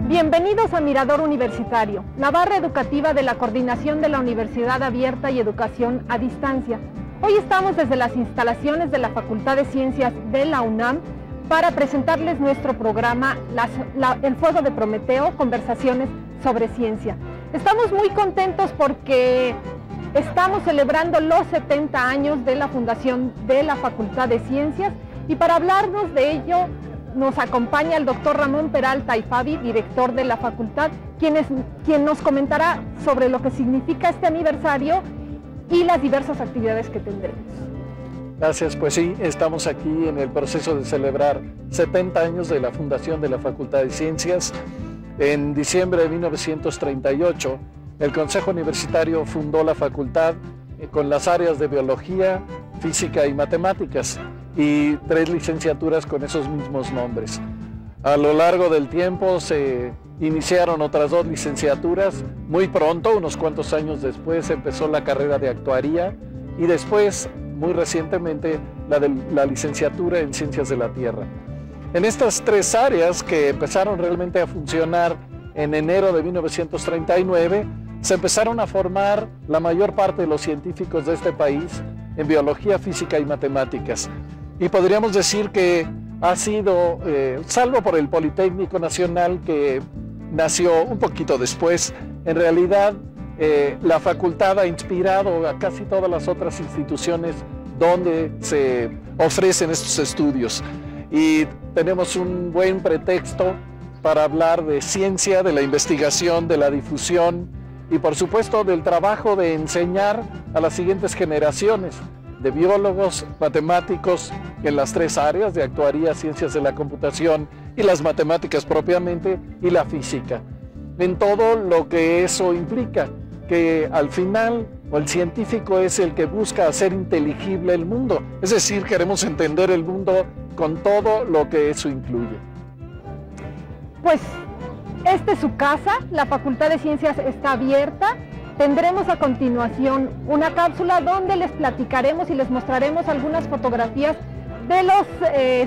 Bienvenidos a Mirador Universitario, la barra educativa de la Coordinación de la Universidad Abierta y Educación a Distancia. Hoy estamos desde las instalaciones de la Facultad de Ciencias de la UNAM para presentarles nuestro programa El Fuego de Prometeo, conversaciones sobre ciencia. Estamos muy contentos porque estamos celebrando los 70 años de la fundación de la Facultad de Ciencias y para hablarnos de ello nos acompaña el doctor Ramón Peralta Ifávi, director de la facultad, quien nos comentará sobre lo que significa este aniversario y las diversas actividades que tendremos. Gracias, pues sí, estamos aquí en el proceso de celebrar 70 años de la fundación de la Facultad de Ciencias. En diciembre de 1938, el Consejo Universitario fundó la facultad con las áreas de Biología, Física y Matemáticas, y 3 licenciaturas con esos mismos nombres. A lo largo del tiempo se iniciaron otras 2 licenciaturas. Muy pronto, unos cuantos años después, empezó la carrera de actuaría y después, muy recientemente, la licenciatura en Ciencias de la Tierra. En estas 3 áreas que empezaron realmente a funcionar en enero de 1939, se empezaron a formar la mayor parte de los científicos de este país en Biología, Física y Matemáticas. Y podríamos decir que ha sido, salvo por el Politécnico Nacional que nació un poquito después, en realidad la facultad ha inspirado a casi todas las otras instituciones donde se ofrecen estos estudios. Y tenemos un buen pretexto para hablar de ciencia, de la investigación, de la difusión y por supuesto del trabajo de enseñar a las siguientes generaciones de biólogos, matemáticos, en las 3 áreas de actuaría, ciencias de la computación y las matemáticas propiamente, y la física. En todo lo que eso implica, que al final el científico es el que busca hacer inteligible el mundo, es decir, queremos entender el mundo con todo lo que eso incluye. Pues esta es su casa, la Facultad de Ciencias está abierta. Tendremos a continuación una cápsula donde les platicaremos y les mostraremos algunas fotografías de los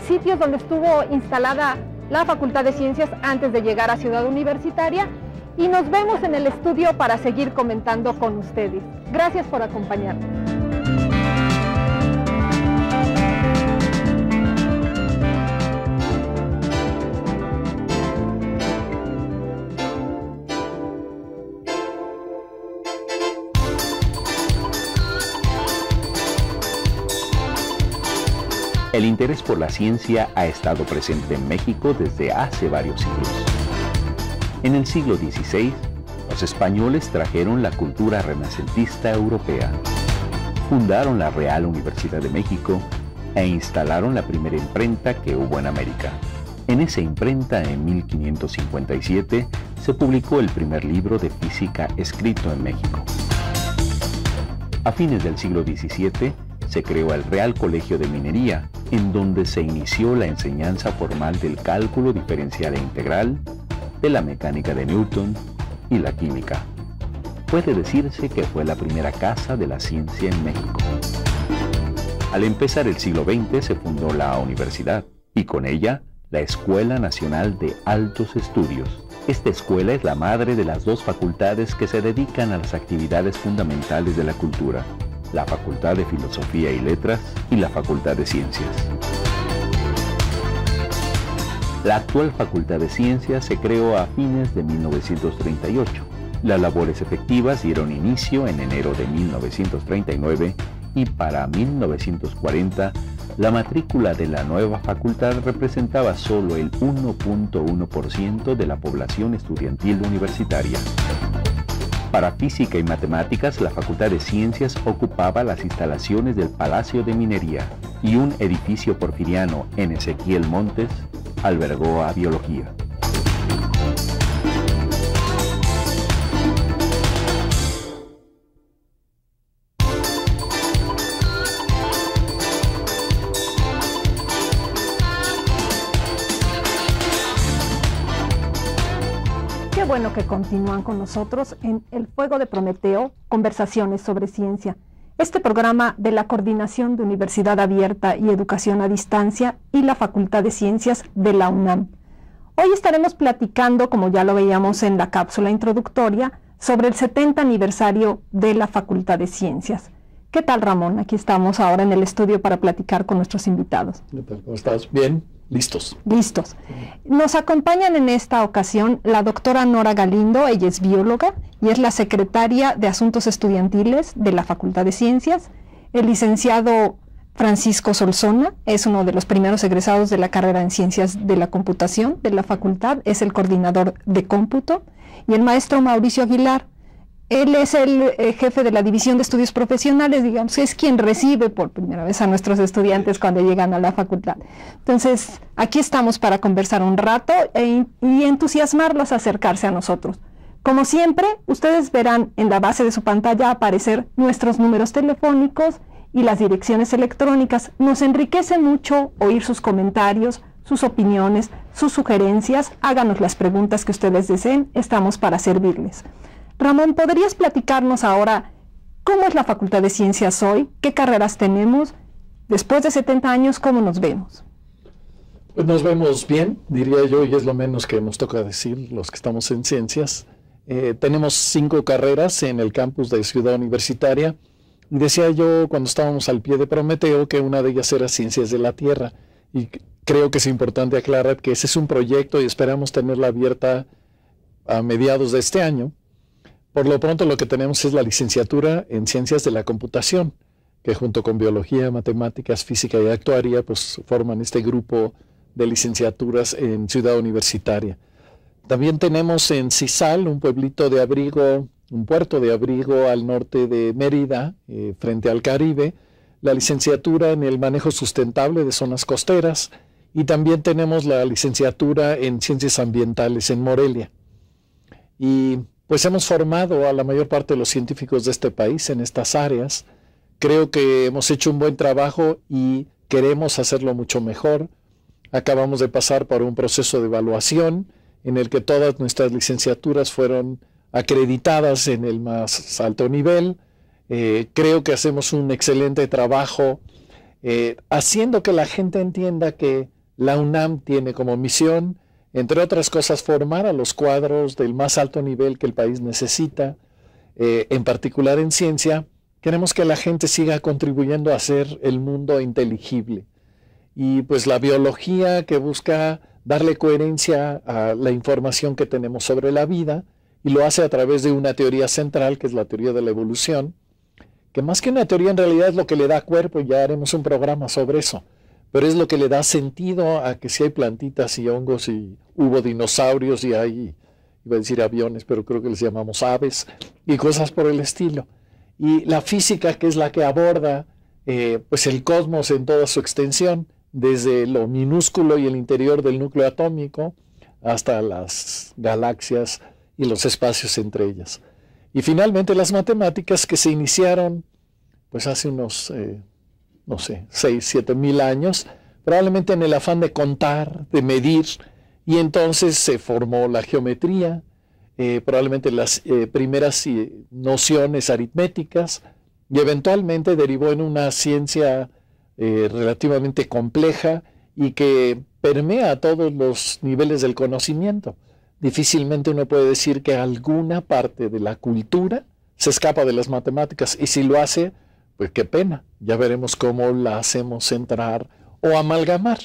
sitios donde estuvo instalada la Facultad de Ciencias antes de llegar a Ciudad Universitaria y nos vemos en el estudio para seguir comentando con ustedes. Gracias por acompañarnos. El interés por la ciencia ha estado presente en México desde hace varios siglos. En el siglo XVI, los españoles trajeron la cultura renacentista europea. fundaron la Real Universidad de México e instalaron la primera imprenta que hubo en América. En esa imprenta, en 1557, se publicó el primer libro de física escrito en México. A fines del siglo XVII, se creó el Real Colegio de Minería, en donde se inició la enseñanza formal del cálculo diferencial e integral, de la mecánica de Newton y la química. Puede decirse que fue la primera casa de la ciencia en México. Al empezar el siglo XX se fundó la universidad y con ella la Escuela Nacional de Altos Estudios. Esta escuela es la madre de las dos facultades que se dedican a las actividades fundamentales de la cultura, la Facultad de Filosofía y Letras y la Facultad de Ciencias. La actual Facultad de Ciencias se creó a fines de 1938. Las labores efectivas dieron inicio en enero de 1939 y para 1940 la matrícula de la nueva facultad representaba solo el 1.1% de la población estudiantil universitaria. Para física y matemáticas, la Facultad de Ciencias ocupaba las instalaciones del Palacio de Minería y un edificio porfiriano en Ezequiel Montes albergó a biología. Qué bueno que continúan con nosotros en El Fuego de Prometeo, conversaciones sobre ciencia. Este programa de la Coordinación de Universidad Abierta y Educación a Distancia y la Facultad de Ciencias de la UNAM. Hoy estaremos platicando, como ya lo veíamos en la cápsula introductoria, sobre el 70 aniversario de la Facultad de Ciencias. ¿Qué tal, Ramón? Aquí estamos ahora en el estudio para platicar con nuestros invitados. ¿Qué tal? ¿Cómo estás? Bien, listos. Listos. Nos acompañan en esta ocasión la doctora Nora Galindo, ella es bióloga y es la secretaria de Asuntos Estudiantiles de la Facultad de Ciencias. El licenciado Francisco Solsona es uno de los primeros egresados de la carrera en Ciencias de la Computación de la facultad, es el coordinador de cómputo. Y el maestro Mauricio Aguilar, él es el jefe de la División de Estudios Profesionales, digamos, es quien recibe por primera vez a nuestros estudiantes cuando llegan a la facultad. Entonces, aquí estamos para conversar un rato y entusiasmarlos a acercarse a nosotros. Como siempre, ustedes verán en la base de su pantalla aparecer nuestros números telefónicos y las direcciones electrónicas. Nos enriquece mucho oír sus comentarios, sus opiniones, sus sugerencias. Háganos las preguntas que ustedes deseen, estamos para servirles. Ramón, ¿podrías platicarnos ahora cómo es la Facultad de Ciencias hoy? ¿Qué carreras tenemos? Después de 70 años, ¿cómo nos vemos? Pues nos vemos bien, diría yo, y es lo menos que nos toca decir los que estamos en ciencias. Tenemos 5 carreras en el campus de Ciudad Universitaria. Y decía yo cuando estábamos al pie de Prometeo que una de ellas era Ciencias de la Tierra. Y creo que es importante aclarar que ese es un proyecto y esperamos tenerla abierta a mediados de este año. Por lo pronto lo que tenemos es la licenciatura en Ciencias de la Computación, que junto con Biología, Matemáticas, Física y Actuaria, pues forman este grupo de licenciaturas en Ciudad Universitaria. También tenemos en Cisal, un pueblito de abrigo, un puerto de abrigo al norte de Mérida, frente al Caribe, la licenciatura en el manejo sustentable de zonas costeras, y también tenemos la licenciatura en Ciencias Ambientales en Morelia. Y pues hemos formado a la mayor parte de los científicos de este país en estas áreas. Creo que hemos hecho un buen trabajo y queremos hacerlo mucho mejor. Acabamos de pasar por un proceso de evaluación en el que todas nuestras licenciaturas fueron acreditadas en el más alto nivel. Creo que hacemos un excelente trabajo haciendo que la gente entienda que la UNAM tiene como misión, entre otras cosas, formar a los cuadros del más alto nivel que el país necesita, en particular en ciencia. Queremos que la gente siga contribuyendo a hacer el mundo inteligible. Y pues la biología que busca darle coherencia a la información que tenemos sobre la vida, y lo hace a través de una teoría central, que es la teoría de la evolución, que más que una teoría en realidad es lo que le da cuerpo, ya haremos un programa sobre eso. Pero es lo que le da sentido a que si hay plantitas y hongos y hubo dinosaurios y hay, iba a decir aviones, pero creo que les llamamos aves y cosas por el estilo. y la física, que es la que aborda pues el cosmos en toda su extensión, desde lo minúsculo y el interior del núcleo atómico hasta las galaxias y los espacios entre ellas. Y finalmente las matemáticas, que se iniciaron pues hace unos, no sé, 6, 7 mil años, probablemente en el afán de contar, de medir, y entonces se formó la geometría, probablemente las primeras nociones aritméticas, y eventualmente derivó en una ciencia relativamente compleja y que permea a todos los niveles del conocimiento. Difícilmente uno puede decir que alguna parte de la cultura se escapa de las matemáticas, y si lo hace, pues qué pena, ya veremos cómo la hacemos entrar o amalgamar.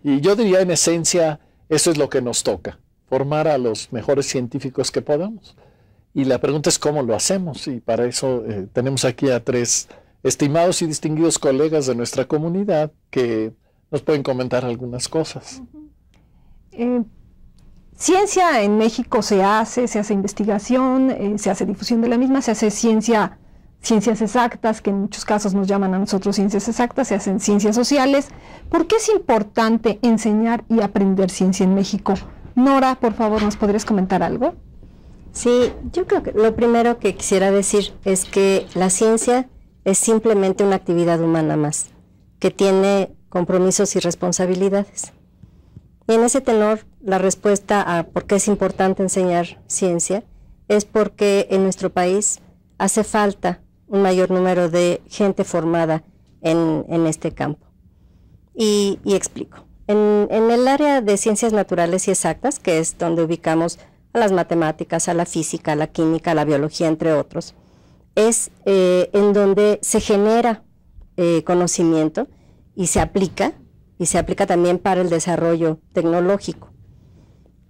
Y yo diría, en esencia, eso es lo que nos toca, formar a los mejores científicos que podamos. Y la pregunta es cómo lo hacemos, y para eso tenemos aquí a 3 estimados y distinguidos colegas de nuestra comunidad que nos pueden comentar algunas cosas. Ciencia en México se hace investigación, se hace difusión de la misma, se hace ciencias exactas, que en muchos casos nos llaman a nosotros ciencias exactas, se hacen ciencias sociales. ¿Por qué es importante enseñar y aprender ciencia en México? Nora, por favor, ¿nos podrías comentar algo? Sí, yo creo que lo primero que quisiera decir es que la ciencia es simplemente una actividad humana más, que tiene compromisos y responsabilidades. Y en ese tenor, la respuesta a por qué es importante enseñar ciencia es porque en nuestro país hace falta un mayor número de gente formada en este campo. Y explico. En el área de ciencias naturales y exactas, que es donde ubicamos a las matemáticas, a la física, a la química, a la biología, entre otros, es en donde se genera conocimiento y se aplica también para el desarrollo tecnológico.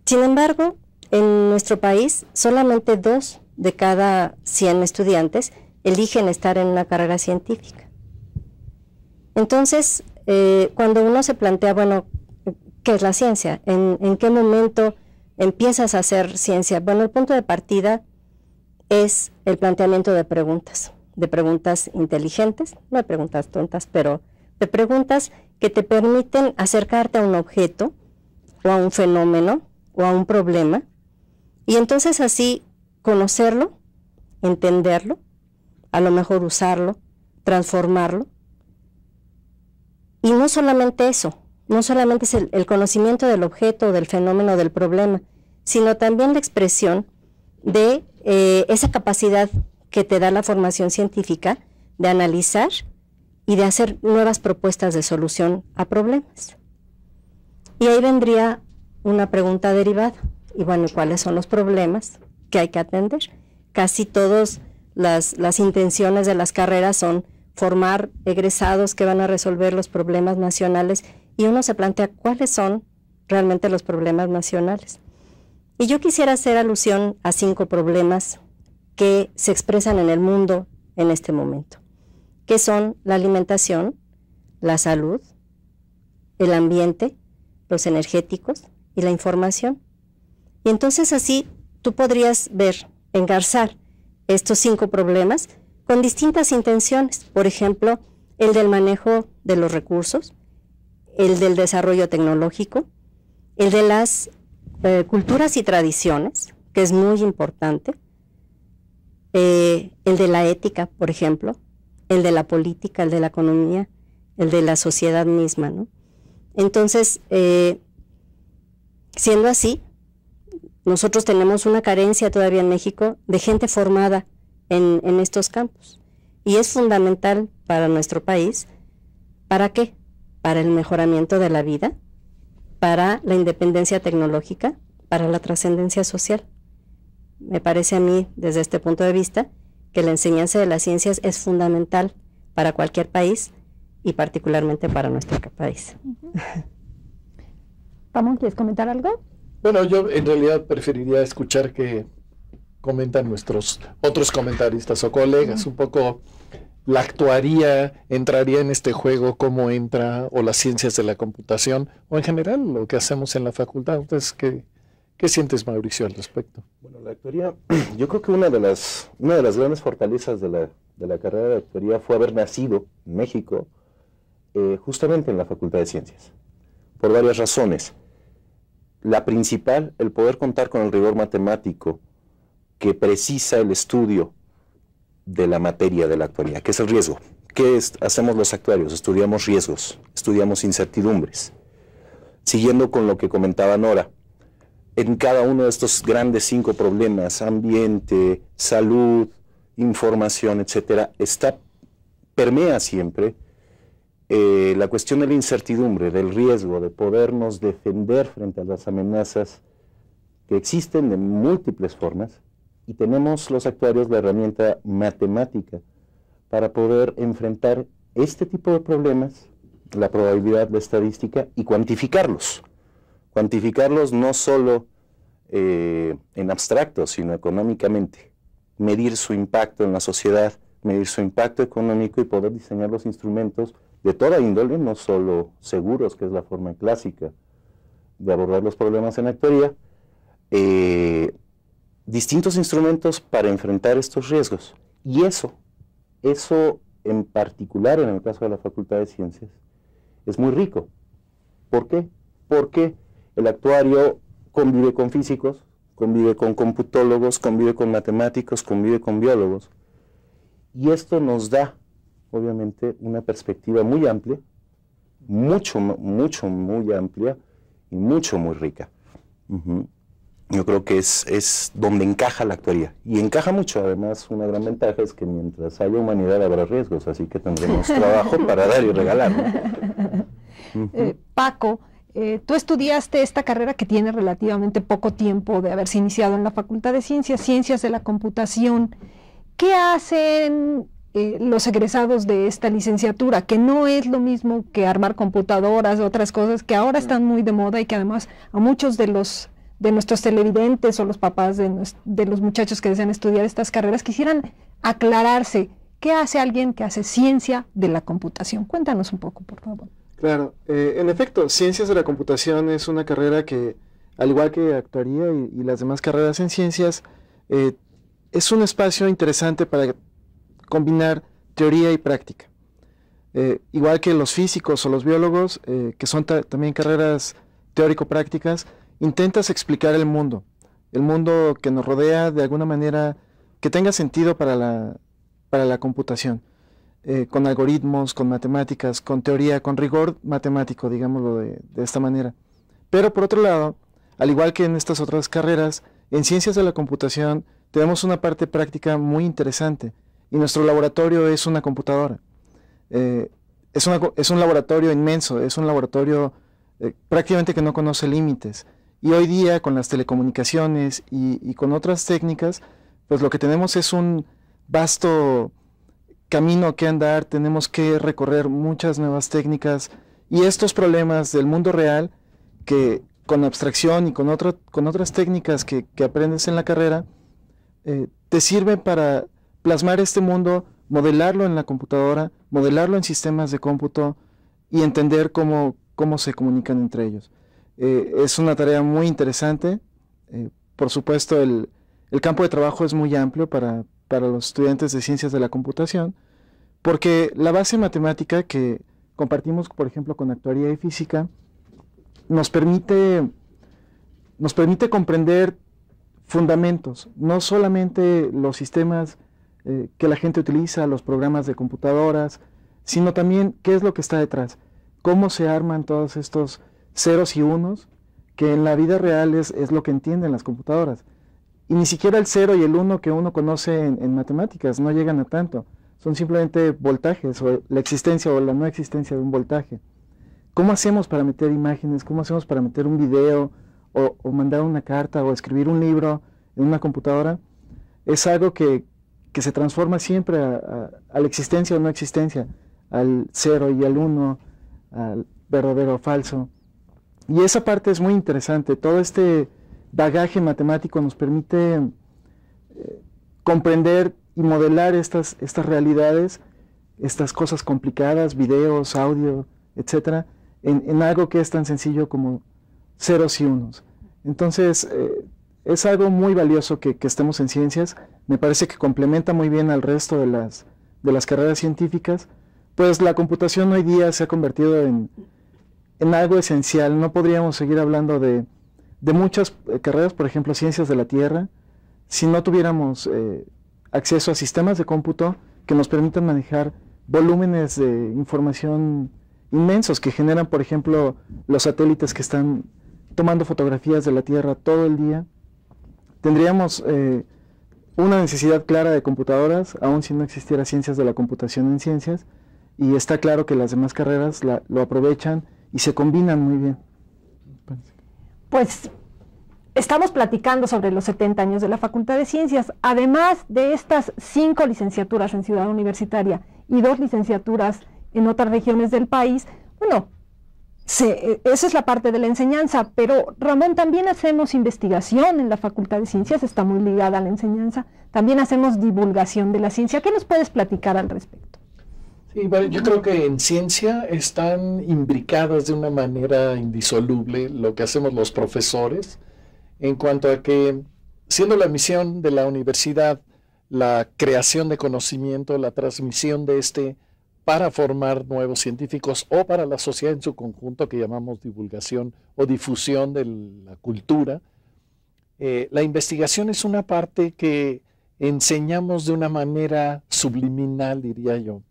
Sin embargo, en nuestro país, solamente 2 de cada 100 estudiantes eligen estar en una carrera científica. Entonces, cuando uno se plantea, bueno, ¿qué es la ciencia? ¿En qué momento empiezas a hacer ciencia? Bueno, el punto de partida es el planteamiento de preguntas inteligentes, no de preguntas tontas, pero de preguntas que te permiten acercarte a un objeto o a un fenómeno o a un problema, y entonces así conocerlo, entenderlo, a lo mejor usarlo, transformarlo. Y no solamente eso, no solamente es el conocimiento del objeto, del fenómeno, del problema, sino también la expresión de esa capacidad que te da la formación científica de analizar y de hacer nuevas propuestas de solución a problemas. Y ahí vendría una pregunta derivada. Y bueno, ¿cuáles son los problemas que hay que atender? Casi todas las intenciones de las carreras son formar egresados que van a resolver los problemas nacionales, y uno se plantea cuáles son realmente los problemas nacionales. Y yo quisiera hacer alusión a 5 problemas que se expresan en el mundo en este momento, que son la alimentación, la salud, el ambiente, los energéticos y la información. Y entonces así tú podrías engarzar estos 5 problemas con distintas intenciones. Por ejemplo, el del manejo de los recursos, el del desarrollo tecnológico, el de las culturas y tradiciones, que es muy importante, el de la ética, por ejemplo, el de la política, el de la economía, el de la sociedad misma, ¿no? Entonces, siendo así, nosotros tenemos una carencia todavía en México de gente formada en estos campos. Y es fundamental para nuestro país. ¿Para qué? Para el mejoramiento de la vida, para la independencia tecnológica, para la trascendencia social. Me parece a mí, desde este punto de vista, que la enseñanza de las ciencias es fundamental para cualquier país y particularmente para nuestro país. Ramón, ¿quieres comentar algo? Bueno, yo en realidad preferiría escuchar que comentan nuestros otros comentaristas o colegas, un poco la actuaría, entraría en este juego, cómo entra, o las ciencias de la computación, o en general lo que hacemos en la facultad. Entonces, ¿qué ¿Qué sientes, Mauricio, al respecto? Bueno, la actuaría, yo creo que una de las grandes fortalezas de la carrera de actuaría fue haber nacido en México, justamente en la Facultad de Ciencias, por varias razones. La principal, el poder contar con el rigor matemático que precisa el estudio de la materia de la actuaría, que es el riesgo. ¿Qué hacemos los actuarios? Estudiamos riesgos, estudiamos incertidumbres. Siguiendo con lo que comentaba Nora, en cada uno de estos grandes 5 problemas, ambiente, salud, información, etcétera, permea siempre la cuestión de la incertidumbre, del riesgo, de podernos defender frente a las amenazas que existen de múltiples formas, y tenemos los actuarios la herramienta matemática para poder enfrentar este tipo de problemas, la probabilidad, la estadística, y cuantificarlos. Cuantificarlos no solo en abstracto, sino económicamente. Medir su impacto en la sociedad, medir su impacto económico y poder diseñar los instrumentos de toda índole, no solo seguros, que es la forma clásica de abordar los problemas en actuaría, distintos instrumentos para enfrentar estos riesgos. Y eso en particular en el caso de la Facultad de Ciencias, es muy rico. ¿Por qué? Porque el actuario convive con físicos, convive con computólogos, convive con matemáticos, convive con biólogos, y esto nos da, obviamente, una perspectiva muy amplia, muy amplia y muy rica. Yo creo que es donde encaja la actuaría, y encaja mucho. Además, una gran ventaja es que mientras haya humanidad habrá riesgos, así que tendremos trabajo para dar y regalar, ¿no? Paco, tú estudiaste esta carrera que tiene relativamente poco tiempo de haberse iniciado en la Facultad de Ciencias, Ciencias de la Computación. ¿Qué hacen los egresados de esta licenciatura? Que no es lo mismo que armar computadoras, otras cosas que ahora están muy de moda y que además a muchos de nuestros televidentes o los papás de los muchachos que desean estudiar estas carreras quisieran aclararse. ¿Qué hace alguien que hace ciencia de la computación? Cuéntanos un poco, por favor. Claro, en efecto, Ciencias de la Computación es una carrera que, al igual que actuaría y las demás carreras en ciencias, es un espacio interesante para combinar teoría y práctica. Igual que los físicos o los biólogos, que son también carreras teórico-prácticas, intentas explicar el mundo que nos rodea de alguna manera que tenga sentido para la computación, con algoritmos, con matemáticas, con teoría, con rigor matemático, digámoslo de esta manera. Pero por otro lado, al igual que en estas otras carreras, en Ciencias de la Computación tenemos una parte práctica muy interesante, y nuestro laboratorio es una computadora. Es un laboratorio inmenso, es un laboratorio prácticamente que no conoce límites. Y hoy día, con las telecomunicaciones y con otras técnicas, pues lo que tenemos es un vasto camino que andar, tenemos que recorrer muchas nuevas técnicas, y estos problemas del mundo real, que con abstracción y con otras técnicas que aprendes en la carrera, te sirven para plasmar este mundo, modelarlo en la computadora, modelarlo en sistemas de cómputo y entender cómo se comunican entre ellos. Es una tarea muy interesante. Por supuesto, el campo de trabajo es muy amplio para los estudiantes de Ciencias de la Computación, porque la base matemática que compartimos, por ejemplo, con actuaría y física, nos permite comprender fundamentos, no solamente los sistemas que la gente utiliza, los programas de computadoras, sino también qué es lo que está detrás, cómo se arman todos estos ceros y unos, que en la vida real es lo que entienden las computadoras. Y ni siquiera el 0 y el 1 que uno conoce en matemáticas no llegan a tanto, son simplemente voltajes, o la existencia o la no existencia de un voltaje. ¿Cómo hacemos para meter imágenes? ¿Cómo hacemos para meter un video, o mandar una carta, o escribir un libro en una computadora? Es algo que se transforma siempre a la existencia o no existencia, al 0 y al 1, al verdadero o falso. Y esa parte es muy interesante. Todo este bagaje matemático nos permite comprender y modelar estas realidades, estas cosas complicadas, videos, audio, etcétera, en algo que es tan sencillo como ceros y unos. Entonces, es algo muy valioso que estemos en ciencias. Me parece que complementa muy bien al resto de las carreras científicas, pues la computación hoy día se ha convertido en algo esencial. No podríamos seguir hablando de muchas carreras, por ejemplo, ciencias de la Tierra, si no tuviéramos acceso a sistemas de cómputo que nos permitan manejar volúmenes de información inmensos que generan, por ejemplo, los satélites que están tomando fotografías de la Tierra todo el día. Tendríamos una necesidad clara de computadoras, aun si no existiera ciencias de la computación en ciencias, y está claro que las demás carreras lo aprovechan y se combinan muy bien. Pues estamos platicando sobre los 70 años de la Facultad de Ciencias. Además de estas 5 licenciaturas en Ciudad Universitaria y 2 licenciaturas en otras regiones del país, bueno, esa es la parte de la enseñanza, pero Ramón, también hacemos investigación en la Facultad de Ciencias, está muy ligada a la enseñanza, también hacemos divulgación de la ciencia. ¿Qué nos puedes platicar al respecto? Sí, bueno, yo creo que en ciencia están imbricadas de una manera indisoluble lo que hacemos los profesores, en cuanto a que, siendo la misión de la universidad la creación de conocimiento, la transmisión de para formar nuevos científicos o para la sociedad en su conjunto, que llamamos divulgación o difusión de la cultura, la investigación es una parte que enseñamos de una manera subliminal, diría yo.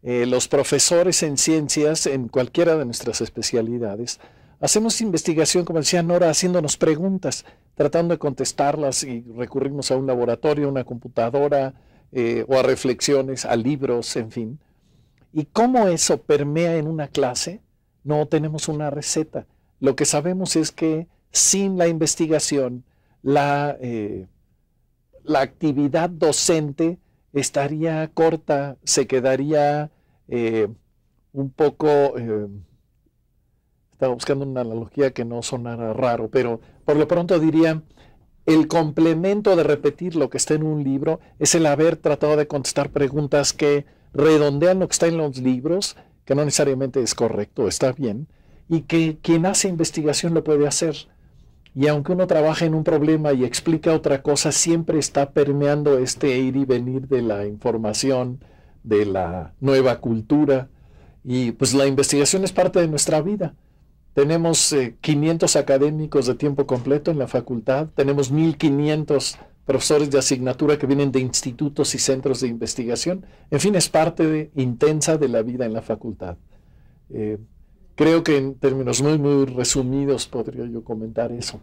Los profesores en ciencias, en cualquiera de nuestras especialidades, hacemos investigación, como decía Nora, haciéndonos preguntas, tratando de contestarlas, y recurrimos a un laboratorio, a una computadora, o a reflexiones, a libros, en fin. ¿Y cómo eso permea en una clase? No tenemos una receta. Lo que sabemos es que sin la investigación, la actividad docente estaría corta, se quedaría un poco... estaba buscando una analogía que no sonara raro, pero por lo pronto diría, el complemento de repetir lo que está en un libro es el haber tratado de contestar preguntas que redondean lo que está en los libros, que no necesariamente es correcto, está bien, y que quien hace investigación lo puede hacer. Y aunque uno trabaja en un problema y explica otra cosa, siempre está permeando ir y venir de la información, de la nueva cultura, y pues la investigación es parte de nuestra vida. Tenemos 500 académicos de tiempo completo en la facultad, tenemos 1,500 profesores de asignatura que vienen de institutos y centros de investigación. En fin, es parte intensa de la vida en la facultad. Creo que en términos muy, muy resumidos podría yo comentar eso.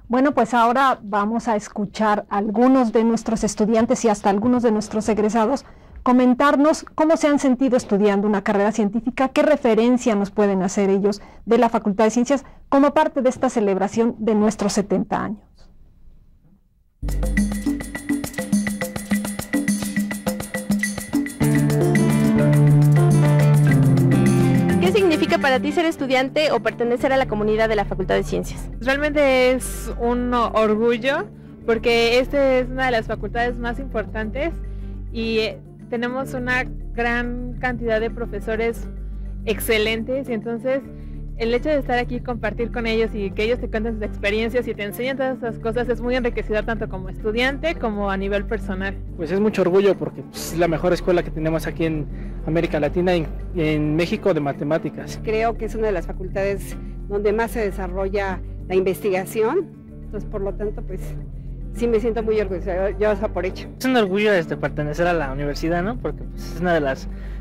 Bueno, pues ahora vamos a escuchar a algunos de nuestros estudiantes y hasta algunos de nuestros egresados comentarnos cómo se han sentido estudiando una carrera científica, qué referencia nos pueden hacer ellos de la Facultad de Ciencias como parte de esta celebración de nuestros 70 años. ¿Qué significa para ti ser estudiante o pertenecer a la comunidad de la Facultad de Ciencias? Realmente es un orgullo porque esta es una de las facultades más importantes y tenemos una gran cantidad de profesores excelentes, y entonces el hecho de estar aquí y compartir con ellos y que ellos te cuenten sus experiencias y te enseñan todas esas cosas es muy enriquecedor tanto como estudiante como a nivel personal. Pues es mucho orgullo porque es la mejor escuela que tenemos aquí en América Latina y en México de matemáticas. Creo que es una de las facultades donde más se desarrolla la investigación, entonces por lo tanto pues sí me siento muy orgullosa por ello. Es un orgullo pertenecer a la universidad, ¿no? Porque pues, es una de la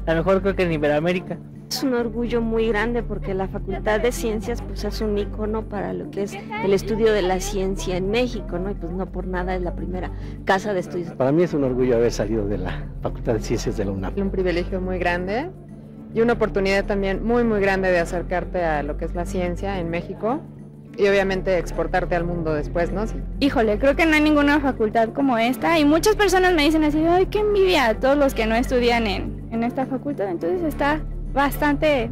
mejor, creo que en Iberoamérica. Es un orgullo muy grande porque la Facultad de Ciencias pues es un ícono para lo que es el estudio de la ciencia en México, ¿no? Y pues no por nada es la primera casa de estudios. Para mí es un orgullo haber salido de la Facultad de Ciencias de la UNAM. Un privilegio muy grande y una oportunidad también muy muy grande de acercarte a lo que es la ciencia en México y obviamente exportarte al mundo después, ¿no? Sí. Híjole, creo que no hay ninguna facultad como esta y muchas personas me dicen así, ay, qué envidia a todos los que no estudian en esta facultad, entonces está bastante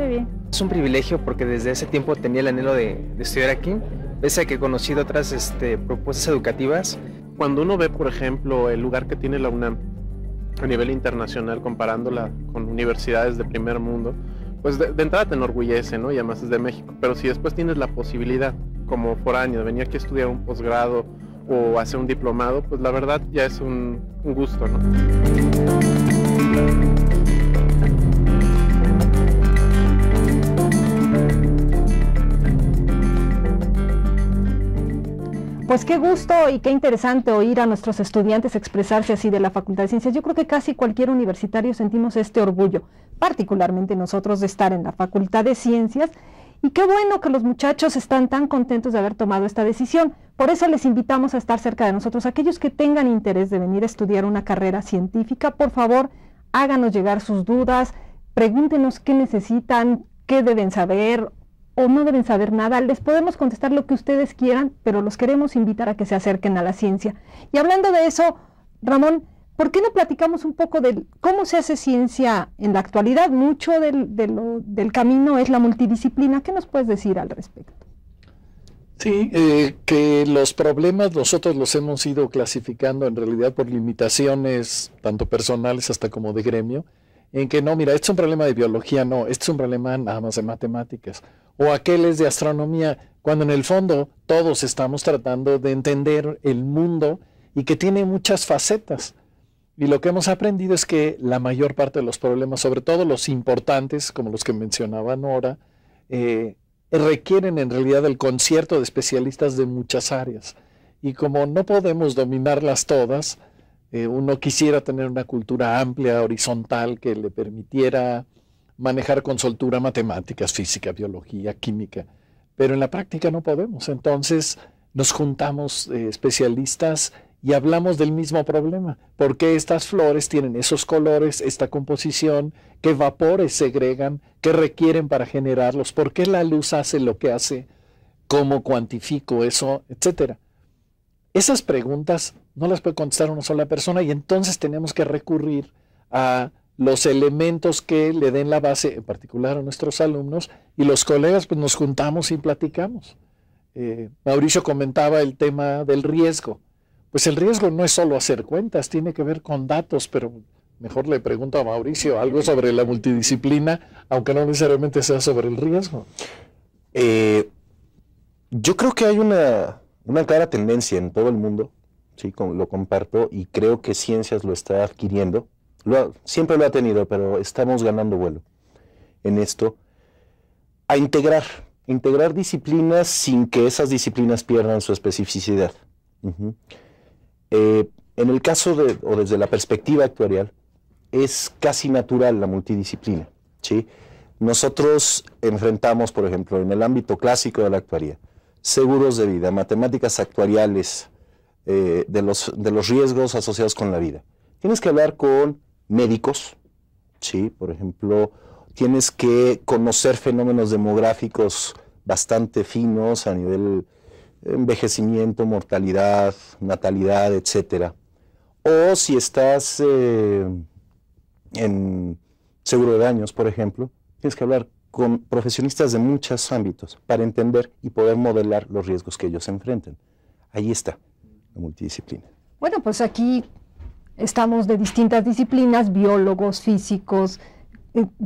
bien. Es un privilegio porque desde ese tiempo tenía el anhelo de estudiar aquí, pese a que he conocido otras propuestas educativas. Cuando uno ve, por ejemplo, el lugar que tiene la UNAM a nivel internacional, comparándola con universidades de primer mundo, pues de entrada te enorgullece, ¿no? Y además es de México, pero si después tienes la posibilidad, como foráneo, venía aquí a estudiar un posgrado o hacer un diplomado, pues la verdad ya es un gusto, ¿no? Pues qué gusto y qué interesante oír a nuestros estudiantes expresarse así de la Facultad de Ciencias. Yo creo que casi cualquier universitario sentimos este orgullo, particularmente nosotros, de estar en la Facultad de Ciencias. Y qué bueno que los muchachos están tan contentos de haber tomado esta decisión. Por eso les invitamos a estar cerca de nosotros. Aquellos que tengan interés de venir a estudiar una carrera científica, por favor, háganos llegar sus dudas, pregúntenos qué necesitan, qué deben saber o no deben saber nada. Les podemos contestar lo que ustedes quieran, pero los queremos invitar a que se acerquen a la ciencia. Y hablando de eso, Ramón, ¿por qué no platicamos un poco de cómo se hace ciencia en la actualidad? Mucho del camino es la multidisciplina. ¿Qué nos puedes decir al respecto? Sí, que los problemas nosotros los hemos ido clasificando en realidad por limitaciones tanto personales hasta como de gremio, en que no, mira, este es un problema de biología, no, este es un problema nada más de matemáticas, o aquel es de astronomía, cuando en el fondo todos estamos tratando de entender el mundo y que tiene muchas facetas. Y lo que hemos aprendido es que la mayor parte de los problemas, sobre todo los importantes, como los que mencionaba Nora, requieren en realidad el concierto de especialistas de muchas áreas. Y como no podemos dominarlas todas, uno quisiera tener una cultura amplia, horizontal, que le permitiera manejar con soltura matemáticas, física, biología, química, pero en la práctica no podemos. Entonces nos juntamos especialistas y hablamos del mismo problema. ¿Por qué estas flores tienen esos colores, esta composición? ¿Qué vapores segregan? ¿Qué requieren para generarlos? ¿Por qué la luz hace lo que hace? ¿Cómo cuantifico eso? Etcétera. Esas preguntas no las puede contestar una sola persona y entonces tenemos que recurrir a los elementos que le den la base, en particular a nuestros alumnos, y los colegas pues nos juntamos y platicamos. Mauricio comentaba el tema del riesgo. Pues el riesgo no es solo hacer cuentas, tiene que ver con datos, pero mejor le pregunto a Mauricio algo sobre la multidisciplina, aunque no necesariamente sea sobre el riesgo. Yo creo que hay una clara tendencia en todo el mundo, sí, lo comparto, y creo que ciencias lo está adquiriendo. Siempre lo ha tenido, pero estamos ganando vuelo en esto, a integrar disciplinas sin que esas disciplinas pierdan su especificidad. En el caso o desde la perspectiva actuarial, es casi natural la multidisciplina, ¿sí? Nosotros enfrentamos, por ejemplo, en el ámbito clásico de la actuaría, seguros de vida, matemáticas actuariales, de los riesgos asociados con la vida. Tienes que hablar con médicos, ¿sí? Por ejemplo, tienes que conocer fenómenos demográficos bastante finos a nivel envejecimiento, mortalidad, natalidad, etcétera. O si estás en seguro de daños, por ejemplo, tienes que hablar con profesionistas de muchos ámbitos para entender y poder modelar los riesgos que ellos enfrentan. Ahí está la multidisciplina. Bueno, pues aquí estamos de distintas disciplinas, biólogos, físicos,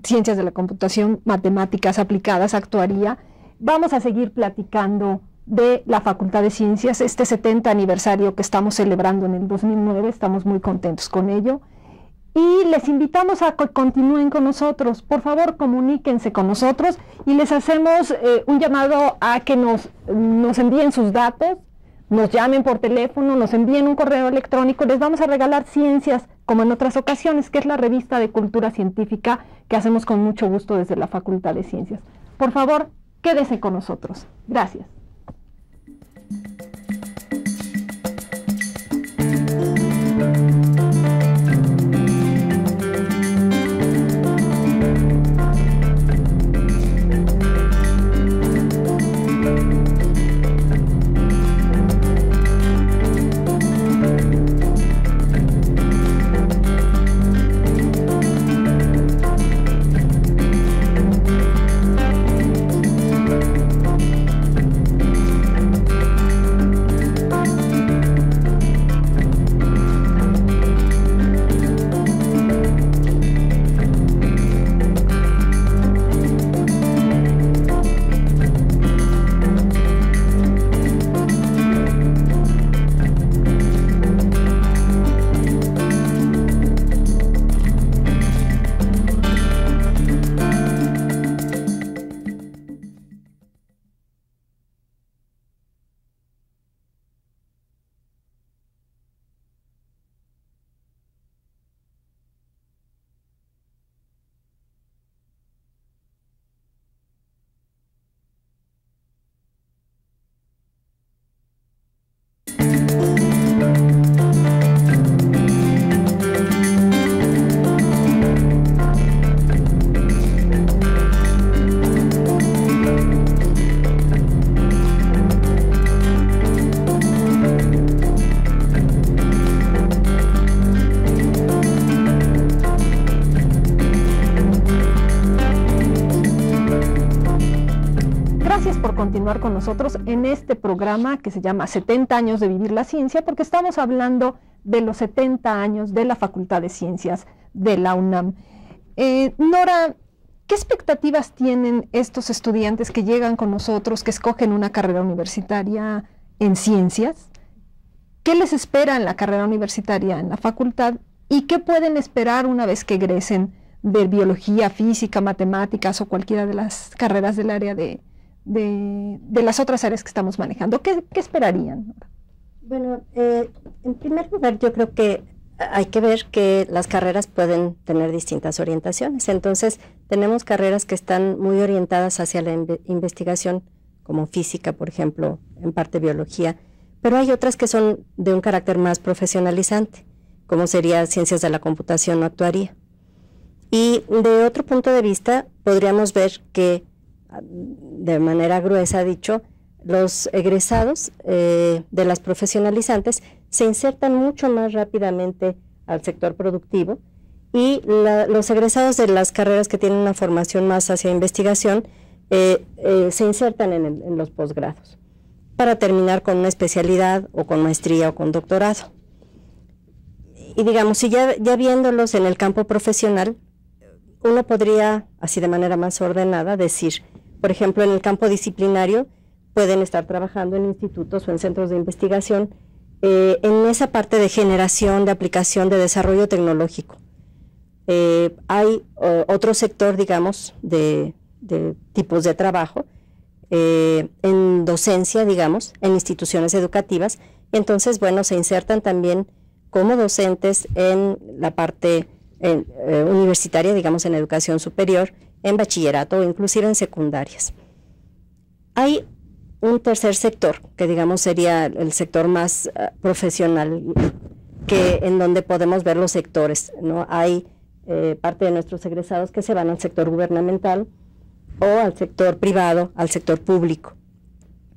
ciencias de la computación, matemáticas aplicadas, actuaría. Vamos a seguir platicando de la Facultad de Ciencias, este 70 aniversario que estamos celebrando en el 2009, estamos muy contentos con ello. Y les invitamos a que continúen con nosotros. Por favor, comuníquense con nosotros y les hacemos un llamado a que nos envíen sus datos, nos llamen por teléfono, nos envíen un correo electrónico. Les vamos a regalar Ciencias, como en otras ocasiones, que es la revista de cultura científica que hacemos con mucho gusto desde la Facultad de Ciencias. Por favor, quédese con nosotros. Gracias. Gracias por continuar con nosotros en este programa que se llama 70 años de vivir la ciencia, porque estamos hablando de los 70 años de la Facultad de Ciencias de la UNAM. Nora, ¿qué expectativas tienen estos estudiantes que llegan con nosotros, que escogen una carrera universitaria en ciencias? ¿Qué les espera en la carrera universitaria en la facultad? ¿Y qué pueden esperar una vez que egresen de biología, física, matemáticas o cualquiera de las carreras del área de las otras áreas que estamos manejando? ¿Qué esperarían? Bueno, en primer lugar, yo creo que hay que ver que las carreras pueden tener distintas orientaciones. Entonces, tenemos carreras que están muy orientadas hacia la investigación, como física, por ejemplo, en parte biología, pero hay otras que son de un carácter más profesionalizante, como sería ciencias de la computación o actuaría. Y de otro punto de vista, podríamos ver que, de manera gruesa dicho, los egresados de las profesionalizantes se insertan mucho más rápidamente al sector productivo y los egresados de las carreras que tienen una formación más hacia investigación se insertan en los posgrados para terminar con una especialidad o con maestría o con doctorado. Y digamos, si ya viéndolos en el campo profesional, uno podría, así de manera más ordenada, decir, por ejemplo, en el campo disciplinario, pueden estar trabajando en institutos o en centros de investigación en esa parte de generación, de aplicación, de desarrollo tecnológico. Hay otro sector, digamos, de tipos de trabajo en docencia, digamos, en instituciones educativas. Entonces, bueno, se insertan también como docentes en la parte universitaria, digamos, en educación superior, en bachillerato o inclusive en secundarias. Hay un tercer sector, que digamos sería el sector más profesional, que en donde podemos ver los sectores, ¿no? Hay parte de nuestros egresados que se van al sector gubernamental o al sector privado, al sector público.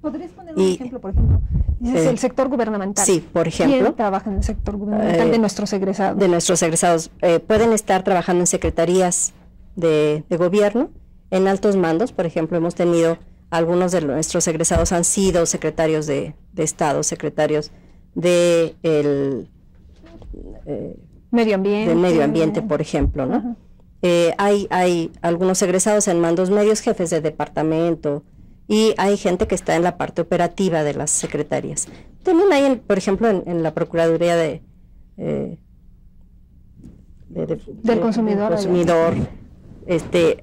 ¿Podrías poner un ejemplo, por ejemplo? Dices el sector gubernamental. Sí, por ejemplo. ¿Quién trabaja en el sector gubernamental de nuestros egresados? De nuestros egresados. Pueden estar trabajando en secretarías de gobierno, en altos mandos. Por ejemplo, hemos tenido algunos de nuestros egresados han sido secretarios de Estado, secretarios de medio ambiente, por ejemplo, ¿no? Hay algunos egresados en mandos medios, jefes de departamento, y hay gente que está en la parte operativa de las secretarías. También hay, por ejemplo, en la Procuraduría del consumidor.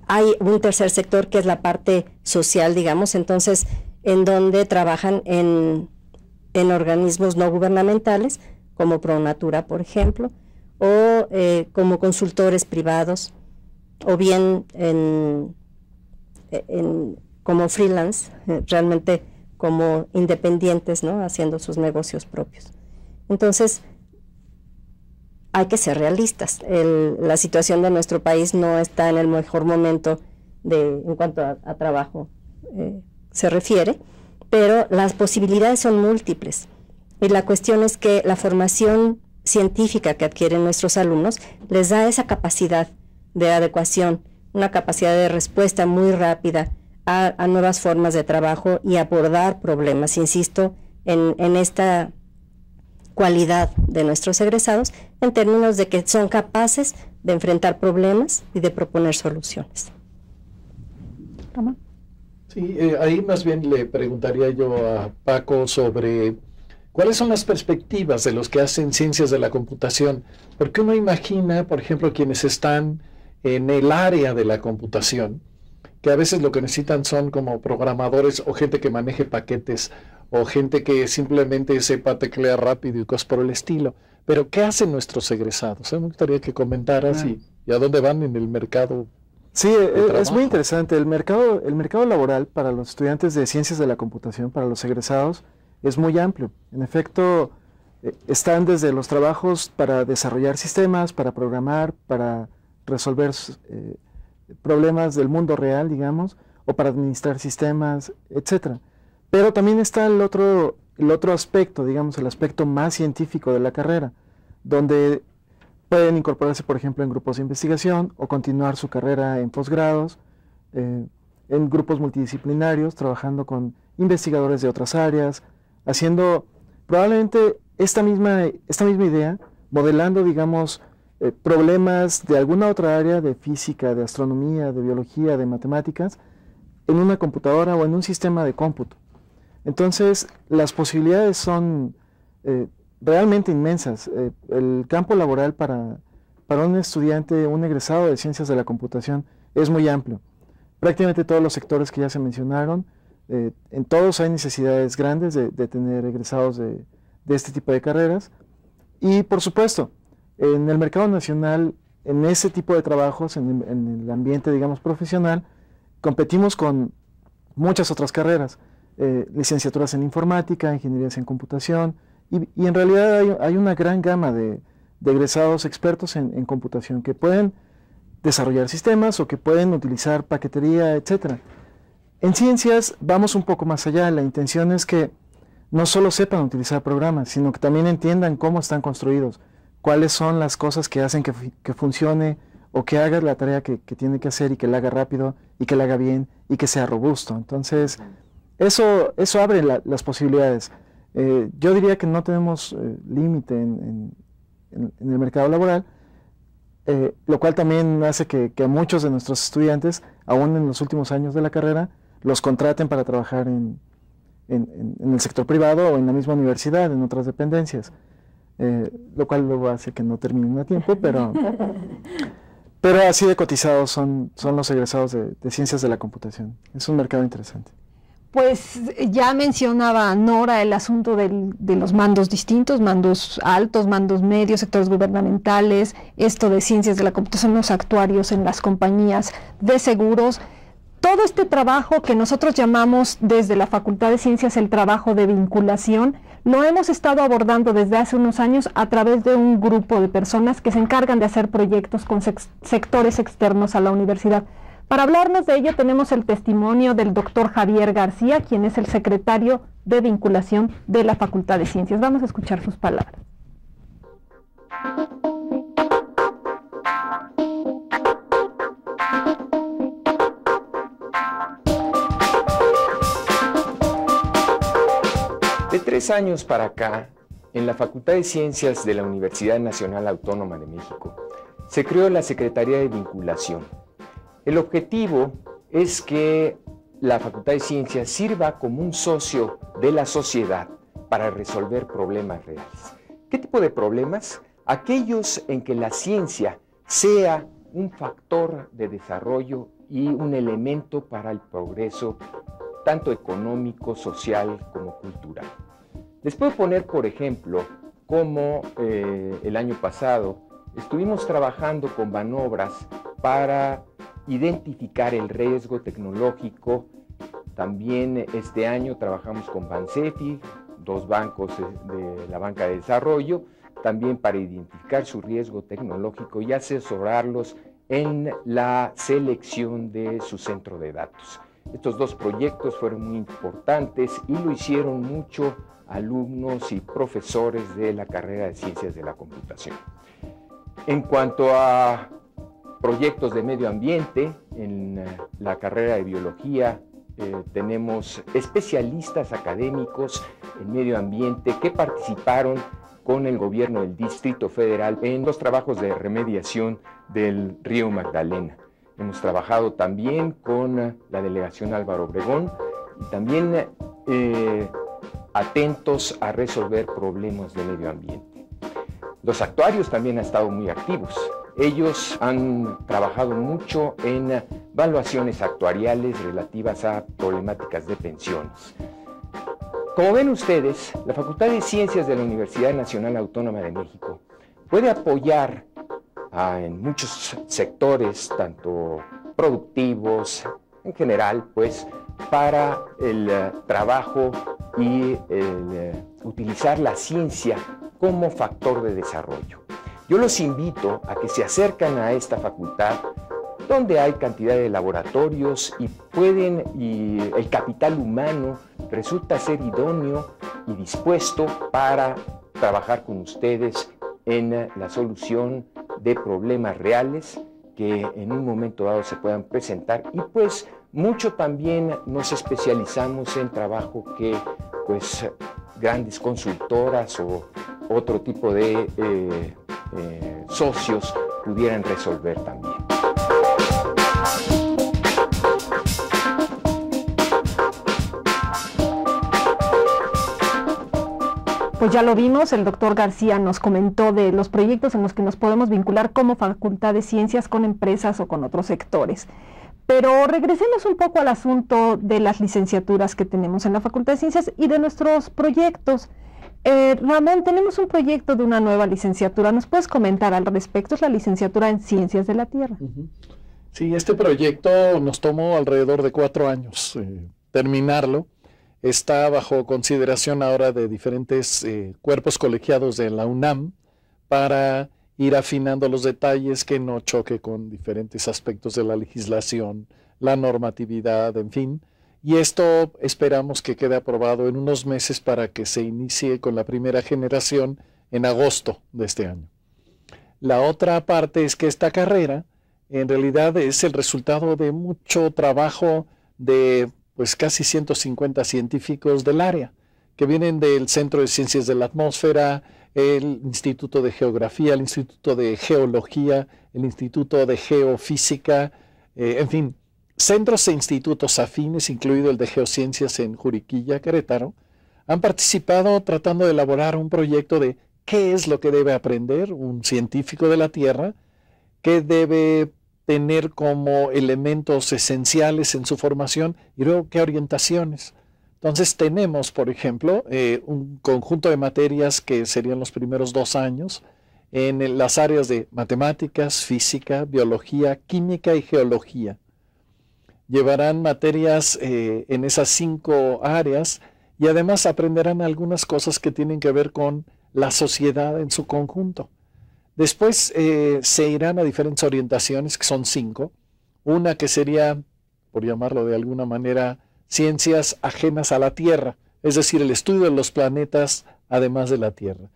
Hay un tercer sector que es la parte social, digamos, entonces, en donde trabajan en organismos no gubernamentales, como Pronatura, por ejemplo, o como consultores privados, o bien como freelance, realmente como independientes, ¿no? Haciendo sus negocios propios. Entonces, hay que ser realistas. La situación de nuestro país no está en el mejor momento en cuanto a trabajo se refiere, pero las posibilidades son múltiples. Y la cuestión es que la formación científica que adquieren nuestros alumnos les da esa capacidad de adecuación, una capacidad de respuesta muy rápida a nuevas formas de trabajo y abordar problemas. Insisto en esta cualidad de nuestros egresados en términos de que son capaces de enfrentar problemas y de proponer soluciones. ¿Ramón? Sí, ahí más bien le preguntaría yo a Paco sobre cuáles son las perspectivas de los que hacen ciencias de la computación, porque uno imagina, por ejemplo, quienes están en el área de la computación, que a veces lo que necesitan son como programadores o gente que maneje paquetes o gente que simplemente sepa teclear rápido y cosas por el estilo. Pero ¿qué hacen nuestros egresados? Me gustaría que comentaras y a dónde van en el mercado. Sí, es muy interesante. El mercado laboral para los estudiantes de ciencias de la computación, para los egresados, es muy amplio. En efecto, están desde los trabajos para desarrollar sistemas, para programar, para resolver problemas del mundo real, digamos, o para administrar sistemas, etcétera. Pero también está el otro aspecto, digamos, el aspecto más científico de la carrera, donde pueden incorporarse, por ejemplo, en grupos de investigación o continuar su carrera en posgrados. en grupos multidisciplinarios, trabajando con investigadores de otras áreas, haciendo probablemente esta misma idea, modelando, digamos, problemas de alguna otra área, de física, de astronomía, de biología, de matemáticas, en una computadora o en un sistema de cómputo. Entonces, las posibilidades son realmente inmensas. El campo laboral para un estudiante, un egresado de ciencias de la computación, es muy amplio. Prácticamente todos los sectores que ya se mencionaron, en todos hay necesidades grandes de tener egresados de este tipo de carreras. Y, por supuesto, en el mercado nacional, en ese tipo de trabajos, en el ambiente, digamos, profesional, competimos con muchas otras carreras, licenciaturas en informática, ingenierías en computación, y en realidad hay una gran gama de egresados expertos en computación que pueden desarrollar sistemas o que pueden utilizar paquetería, etc. En ciencias vamos un poco más allá. La intención es que no solo sepan utilizar programas, sino que también entiendan cómo están construidos, cuáles son las cosas que hacen que funcione o que haga la tarea que tiene que hacer y que la haga rápido y que la haga bien y que sea robusto. Entonces, eso abre las posibilidades. Yo diría que no tenemos límite en el mercado laboral, lo cual también hace que muchos de nuestros estudiantes, aún en los últimos años de la carrera, los contraten para trabajar en el sector privado o en la misma universidad, en otras dependencias, lo cual luego hace que no terminen a tiempo, pero así de cotizados son los egresados de ciencias de la computación. Es un mercado interesante. Pues ya mencionaba Nora el asunto de los mandos distintos, mandos altos, mandos medios, sectores gubernamentales, esto de ciencias de la computación, los actuarios en las compañías de seguros. Todo este trabajo que nosotros llamamos desde la Facultad de Ciencias el trabajo de vinculación, lo hemos estado abordando desde hace unos años a través de un grupo de personas que se encargan de hacer proyectos con sectores externos a la universidad. Para hablarnos de ello tenemos el testimonio del doctor Javier García, quien es el secretario de vinculación de la Facultad de Ciencias. Vamos a escuchar sus palabras. De 3 años para acá, en la Facultad de Ciencias de la Universidad Nacional Autónoma de México, se creó la Secretaría de Vinculación. El objetivo es que la Facultad de Ciencias sirva como un socio de la sociedad para resolver problemas reales. ¿Qué tipo de problemas? Aquellos en que la ciencia sea un factor de desarrollo y un elemento para el progreso, tanto económico, social como cultural. Les puedo poner, por ejemplo, como el año pasado estuvimos trabajando con Banobras para identificar el riesgo tecnológico. También este año trabajamos con Bancefi, 2 bancos de la banca de desarrollo, también para identificar su riesgo tecnológico y asesorarlos en la selección de su centro de datos. Estos 2 proyectos fueron muy importantes y lo hicieron mucho alumnos y profesores de la carrera de Ciencias de la Computación. En cuanto a proyectos de medio ambiente, en la carrera de biología tenemos especialistas académicos en medio ambiente que participaron con el gobierno del Distrito Federal en los trabajos de remediación del río Magdalena. Hemos trabajado también con la delegación Álvaro Obregón y también atentos a resolver problemas de medio ambiente. Los actuarios también han estado muy activos. Ellos han trabajado mucho en evaluaciones actuariales relativas a problemáticas de pensiones. Como ven ustedes, la Facultad de Ciencias de la Universidad Nacional Autónoma de México puede apoyar en muchos sectores, tanto productivos, en general, pues, para el trabajo y utilizar la ciencia como factor de desarrollo. Yo los invito a que se acerquen a esta facultad, donde hay cantidad de laboratorios y el capital humano resulta ser idóneo y dispuesto para trabajar con ustedes en la solución de problemas reales que en un momento dado se puedan presentar y pues Mucho también nos especializamos en trabajo que pues grandes consultoras o otro tipo de socios pudieran resolver también. Pues ya lo vimos, el doctor García nos comentó de los proyectos en los que nos podemos vincular como Facultad de Ciencias con empresas o con otros sectores. Pero regresemos un poco al asunto de las licenciaturas que tenemos en la Facultad de Ciencias y de nuestros proyectos. Ramón, tenemos un proyecto de una nueva licenciatura. ¿Nos puedes comentar al respecto? Es la licenciatura en Ciencias de la Tierra. Sí, este proyecto nos tomó alrededor de 4 años terminarlo. Está bajo consideración ahora de diferentes cuerpos colegiados de la UNAM para ir afinando los detalles que no choque con diferentes aspectos de la legislación, la normatividad, en fin. Y esto esperamos que quede aprobado en unos meses para que se inicie con la primera generación en agosto de este año. La otra parte es que esta carrera en realidad es el resultado de mucho trabajo de pues casi 150 científicos del área, que vienen del Centro de Ciencias de la Atmósfera, el Instituto de Geografía, el Instituto de Geología, el Instituto de Geofísica, en fin, centros e institutos afines, incluido el de Geociencias en Juriquilla, Querétaro, han participado tratando de elaborar un proyecto de qué es lo que debe aprender un científico de la Tierra, qué debe tener como elementos esenciales en su formación y luego qué orientaciones. Entonces tenemos, por ejemplo, un conjunto de materias que serían los primeros 2 años en las áreas de matemáticas, física, biología, química y geología. Llevarán materias en esas 5 áreas y además aprenderán algunas cosas que tienen que ver con la sociedad en su conjunto. Después se irán a diferentes orientaciones, que son 5. Una que sería, por llamarlo de alguna manera, ciencias ajenas a la Tierra, es decir, el estudio de los planetas además de la Tierra.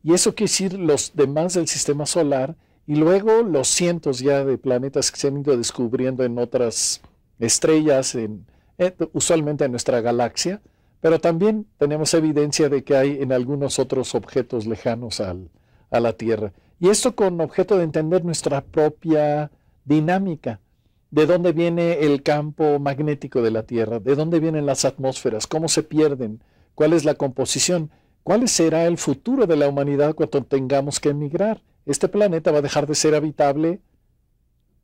Y eso quiere decir los demás del sistema solar y luego los cientos ya de planetas que se han ido descubriendo en otras estrellas, usualmente en nuestra galaxia, pero también tenemos evidencia de que hay en algunos otros objetos lejanos a la Tierra. Y esto con objeto de entender nuestra propia dinámica, de dónde viene el campo magnético de la Tierra, de dónde vienen las atmósferas, cómo se pierden, cuál es la composición, cuál será el futuro de la humanidad cuando tengamos que emigrar. Este planeta va a dejar de ser habitable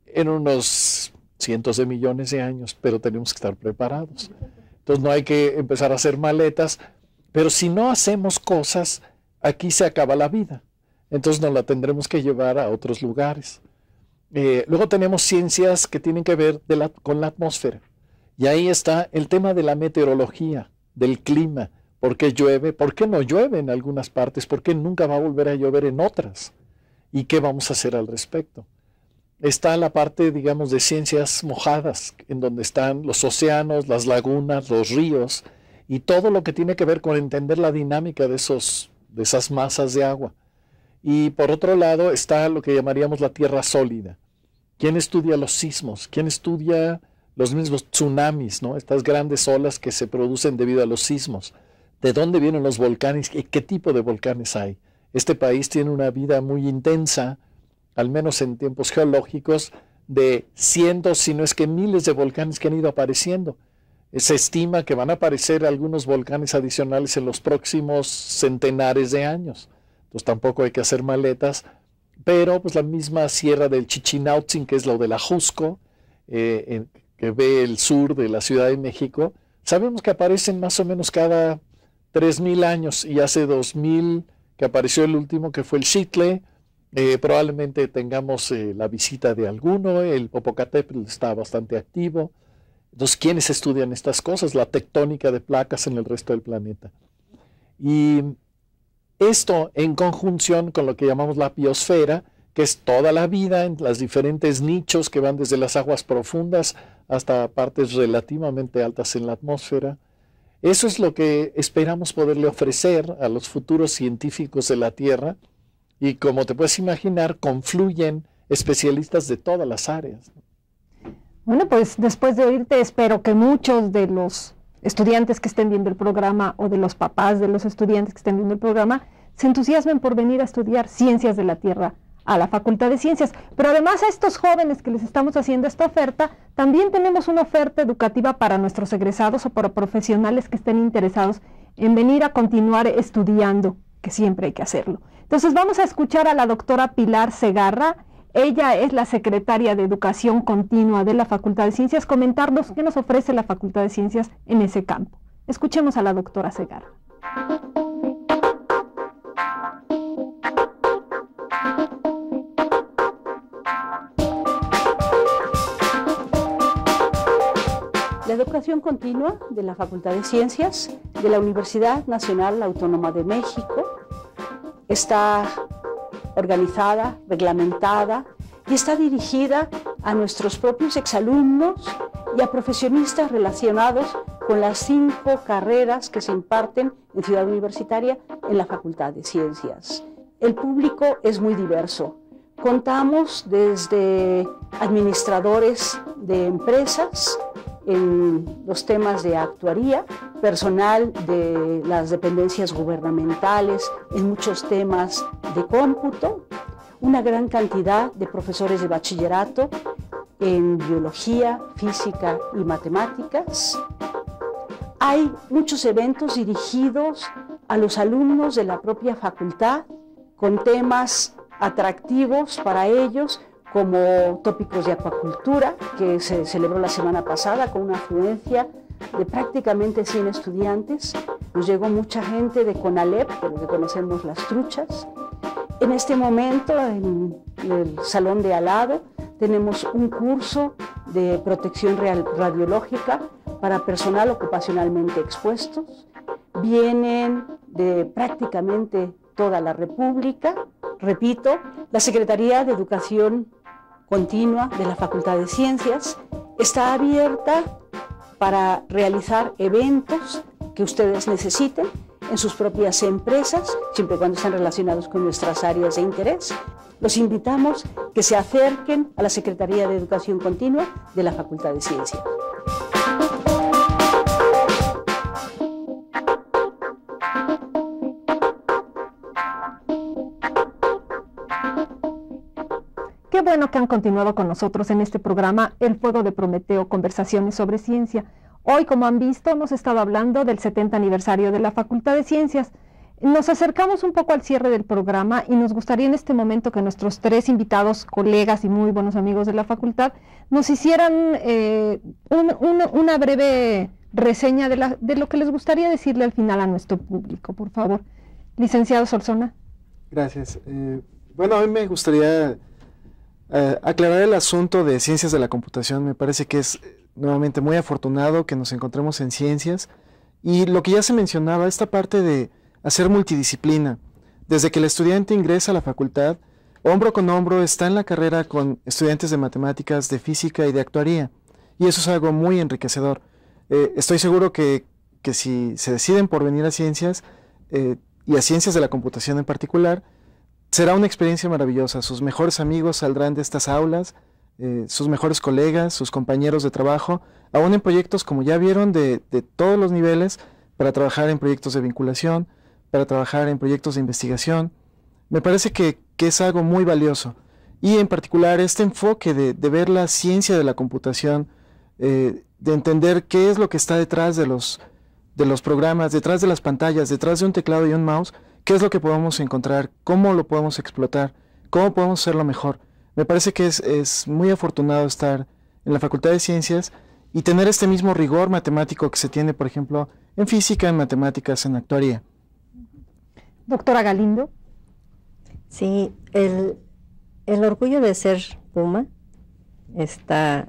en unos cientos de millones de años, pero tenemos que estar preparados. Entonces no hay que empezar a hacer maletas, pero si no hacemos cosas, aquí se acaba la vida. Entonces nos la tendremos que llevar a otros lugares. Luego tenemos ciencias que tienen que ver con la atmósfera. Y ahí está el tema de la meteorología, del clima. ¿Por qué llueve? ¿Por qué no llueve en algunas partes? ¿Por qué nunca va a volver a llover en otras? ¿Y qué vamos a hacer al respecto? Está la parte, digamos, de ciencias mojadas, en donde están los océanos, las lagunas, los ríos, y todo lo que tiene que ver con entender la dinámica de esas masas de agua. Y por otro lado está lo que llamaríamos la tierra sólida. ¿Quién estudia los sismos? ¿Quién estudia los mismos tsunamis, ¿no? Estas grandes olas que se producen debido a los sismos? ¿De dónde vienen los volcanes? ¿Y qué tipo de volcanes hay? Este país tiene una vida muy intensa, al menos en tiempos geológicos, de cientos, si no es que miles de volcanes que han ido apareciendo. Se estima que van a aparecer algunos volcanes adicionales en los próximos centenares de años. Pues tampoco hay que hacer maletas, pero pues la misma sierra del Chichinautzin, que es lo de la Jusco, que ve el sur de la Ciudad de México, sabemos que aparecen más o menos cada 3000 años, y hace 2000 que apareció el último, que fue el Xitle. Probablemente tengamos la visita de alguno, el Popocatépetl está bastante activo. Entonces, ¿quiénes estudian estas cosas? La tectónica de placas en el resto del planeta. Y esto en conjunción con lo que llamamos la biosfera, que es toda la vida en los diferentes nichos que van desde las aguas profundas hasta partes relativamente altas en la atmósfera. Eso es lo que esperamos poderle ofrecer a los futuros científicos de la Tierra, y como te puedes imaginar, confluyen especialistas de todas las áreas. Bueno, pues después de oírte, espero que muchos de los estudiantes que estén viendo el programa o de los papás de los estudiantes que estén viendo el programa se entusiasmen por venir a estudiar Ciencias de la Tierra a la Facultad de Ciencias. Pero además a estos jóvenes que les estamos haciendo esta oferta, también tenemos una oferta educativa para nuestros egresados o para profesionales que estén interesados en venir a continuar estudiando, que siempre hay que hacerlo. Entonces vamos a escuchar a la doctora Pilar Segarra. Ella es la secretaria de Educación Continua de la Facultad de Ciencias, comentarnos qué nos ofrece la Facultad de Ciencias en ese campo. Escuchemos a la doctora Segarra. La educación continua de la Facultad de Ciencias de la Universidad Nacional Autónoma de México está organizada, reglamentada y está dirigida a nuestros propios exalumnos y a profesionistas relacionados con las 5 carreras que se imparten en Ciudad Universitaria en la Facultad de Ciencias. El público es muy diverso. Contamos desde administradores de empresas en los temas de actuaría, personal de las dependencias gubernamentales, en muchos temas de cómputo, una gran cantidad de profesores de bachillerato en biología, física y matemáticas. Hay muchos eventos dirigidos a los alumnos de la propia facultad con temas atractivos para ellos, como tópicos de acuacultura, que se celebró la semana pasada con una afluencia de prácticamente 100 estudiantes. Nos llegó mucha gente de CONALEP, de lo que conocemos las truchas. En este momento, en el salón de al lado, tenemos un curso de protección radiológica para personal ocupacionalmente expuestos. Vienen de prácticamente toda la República. Repito, la Secretaría de Educación Continua de la Facultad de Ciencias está abierta para realizar eventos que ustedes necesiten en sus propias empresas, siempre y cuando estén relacionados con nuestras áreas de interés. Los invitamos que se acerquen a la Secretaría de Educación Continua de la Facultad de Ciencias. Qué bueno que han continuado con nosotros en este programa El Fuego de Prometeo, conversaciones sobre ciencia. Hoy, como han visto, hemos estado hablando del 70 aniversario de la Facultad de Ciencias. Nos acercamos un poco al cierre del programa y nos gustaría en este momento que nuestros 3 invitados, colegas y muy buenos amigos de la facultad, nos hicieran una breve reseña de lo que les gustaría decirle al final a nuestro público, por favor. Licenciado Solsona. Gracias. Bueno, hoy me gustaría aclarar el asunto de ciencias de la computación. Me parece que es nuevamente muy afortunado que nos encontremos en ciencias y lo que ya se mencionaba, esta parte de hacer multidisciplina. Desde que el estudiante ingresa a la facultad, hombro con hombro está en la carrera con estudiantes de matemáticas, de física y de actuaría, y eso es algo muy enriquecedor. Estoy seguro que si se deciden por venir a ciencias y a ciencias de la computación en particular, será una experiencia maravillosa. Sus mejores amigos saldrán de estas aulas, sus mejores colegas, sus compañeros de trabajo, aún en proyectos, como ya vieron, de todos los niveles, para trabajar en proyectos de vinculación, para trabajar en proyectos de investigación. Me parece que es algo muy valioso. Y en particular este enfoque de ver la ciencia de la computación, de entender qué es lo que está detrás de los programas, detrás de las pantallas, detrás de un teclado y un mouse, qué es lo que podemos encontrar, cómo lo podemos explotar, cómo podemos hacerlo mejor. Me parece que es muy afortunado estar en la Facultad de Ciencias y tener este mismo rigor matemático que se tiene, por ejemplo, en física, en matemáticas, en actuaría. Doctora Galindo. Sí, el orgullo de ser Puma está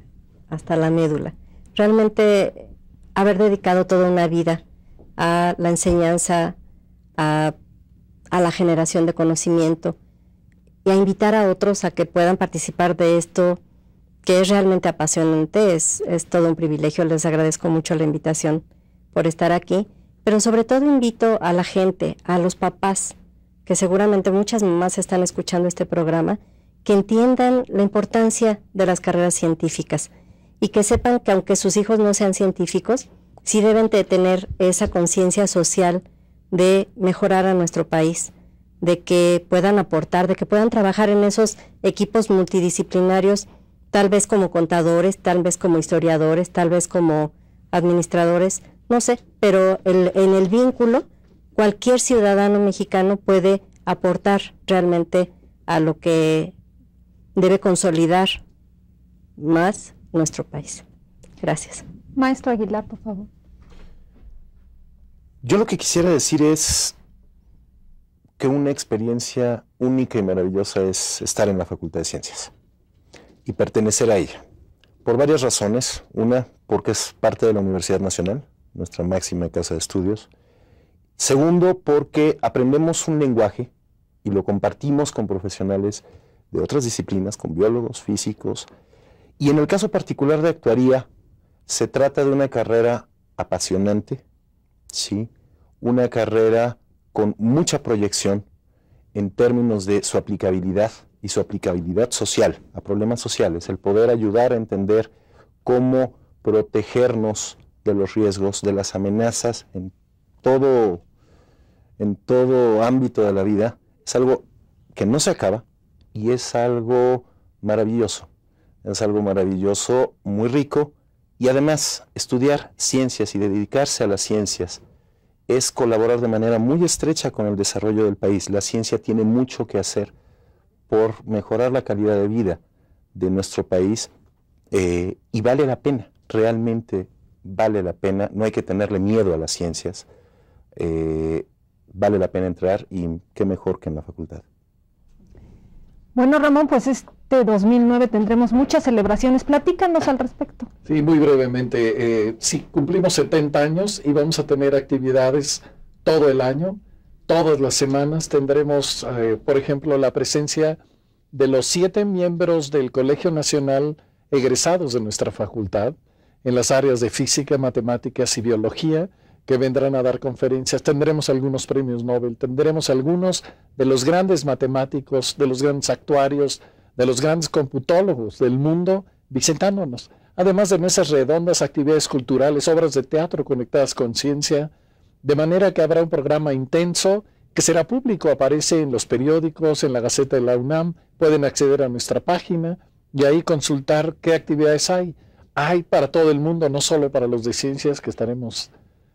hasta la médula. Realmente haber dedicado toda una vida a la enseñanza, a la generación de conocimiento y a invitar a otros a que puedan participar de esto, que es realmente apasionante, es todo un privilegio. Les agradezco mucho la invitación por estar aquí, pero sobre todo invito a la gente, a los papás, que seguramente muchas mamás están escuchando este programa, que entiendan la importancia de las carreras científicas, y que sepan que aunque sus hijos no sean científicos, sí deben de tener esa conciencia social de mejorar a nuestro país, de que puedan aportar, de que puedan trabajar en esos equipos multidisciplinarios, tal vez como contadores, tal vez como historiadores, tal vez como administradores, no sé, pero en el vínculo cualquier ciudadano mexicano puede aportar realmente a lo que debe consolidar más nuestro país. Gracias. Maestro Aguilar, por favor. Yo lo que quisiera decir es que una experiencia única y maravillosa es estar en la Facultad de Ciencias y pertenecer a ella, por varias razones. Una, porque es parte de la Universidad Nacional, nuestra máxima casa de estudios. Segundo, porque aprendemos un lenguaje y lo compartimos con profesionales de otras disciplinas, con biólogos, físicos. Y en el caso particular de actuaría, se trata de una carrera apasionante, ¿sí? Una carrera con mucha proyección en términos de su aplicabilidad y su aplicabilidad social, a problemas sociales, el poder ayudar a entender cómo protegernos de los riesgos, de las amenazas en todo ámbito de la vida, es algo que no se acaba y es algo maravilloso. Es algo maravilloso, muy rico, y además estudiar ciencias y dedicarse a las ciencias es colaborar de manera muy estrecha con el desarrollo del país. La ciencia tiene mucho que hacer por mejorar la calidad de vida de nuestro país y vale la pena, realmente vale la pena, no hay que tenerle miedo a las ciencias, vale la pena entrar y qué mejor que en la facultad. Bueno, Ramón, pues este 2009 tendremos muchas celebraciones. Platícanos al respecto. Sí, muy brevemente. Sí, cumplimos 70 años y vamos a tener actividades todo el año, todas las semanas. Tendremos, por ejemplo, la presencia de los 7 miembros del Colegio Nacional egresados de nuestra facultad en las áreas de física, matemáticas y biología, que vendrán a dar conferencias. Tendremos algunos premios Nobel, tendremos algunos de los grandes matemáticos, de los grandes actuarios, de los grandes computólogos del mundo visitándonos. Además de mesas redondas, actividades culturales, obras de teatro conectadas con ciencia, de manera que habrá un programa intenso que será público, aparece en los periódicos, en la Gaceta de la UNAM, pueden acceder a nuestra página y ahí consultar qué actividades hay. Hay para todo el mundo, no solo para los de ciencias, que estaremos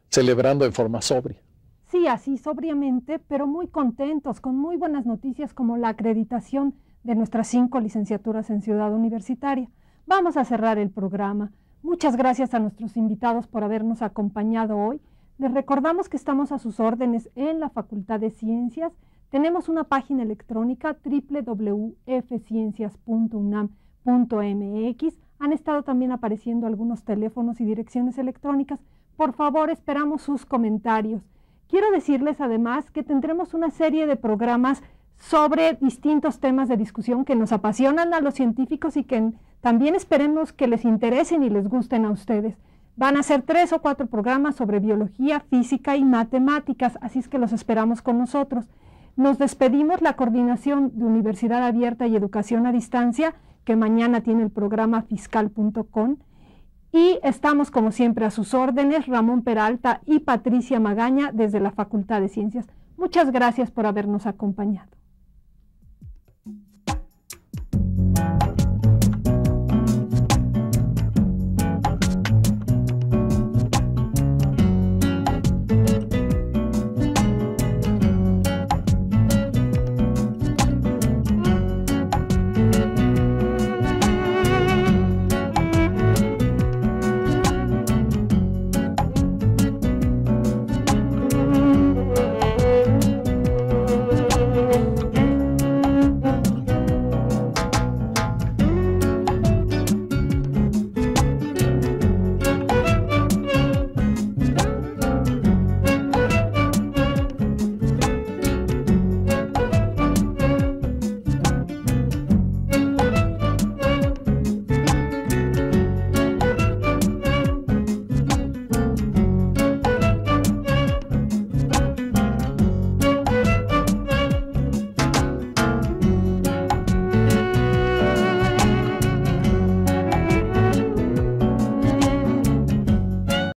celebrando en forma sobria. Sí, así sobriamente, pero muy contentos, con muy buenas noticias como la acreditación de nuestras 5 licenciaturas en Ciudad Universitaria. Vamos a cerrar el programa. Muchas gracias a nuestros invitados por habernos acompañado hoy. Les recordamos que estamos a sus órdenes en la Facultad de Ciencias. Tenemos una página electrónica www.fciencias.unam.mx. Han estado también apareciendo algunos teléfonos y direcciones electrónicas. Por favor, esperamos sus comentarios. Quiero decirles además que tendremos una serie de programas sobre distintos temas de discusión que nos apasionan a los científicos y que también esperemos que les interesen y les gusten a ustedes. Van a ser 3 o 4 programas sobre biología, física y matemáticas, así es que los esperamos con nosotros. Nos despedimos, la Coordinación de Universidad Abierta y Educación a Distancia, que mañana tiene el programa fiscal.com, y estamos como siempre a sus órdenes, Ramón Peralta y Patricia Magaña desde la Facultad de Ciencias. Muchas gracias por habernos acompañado.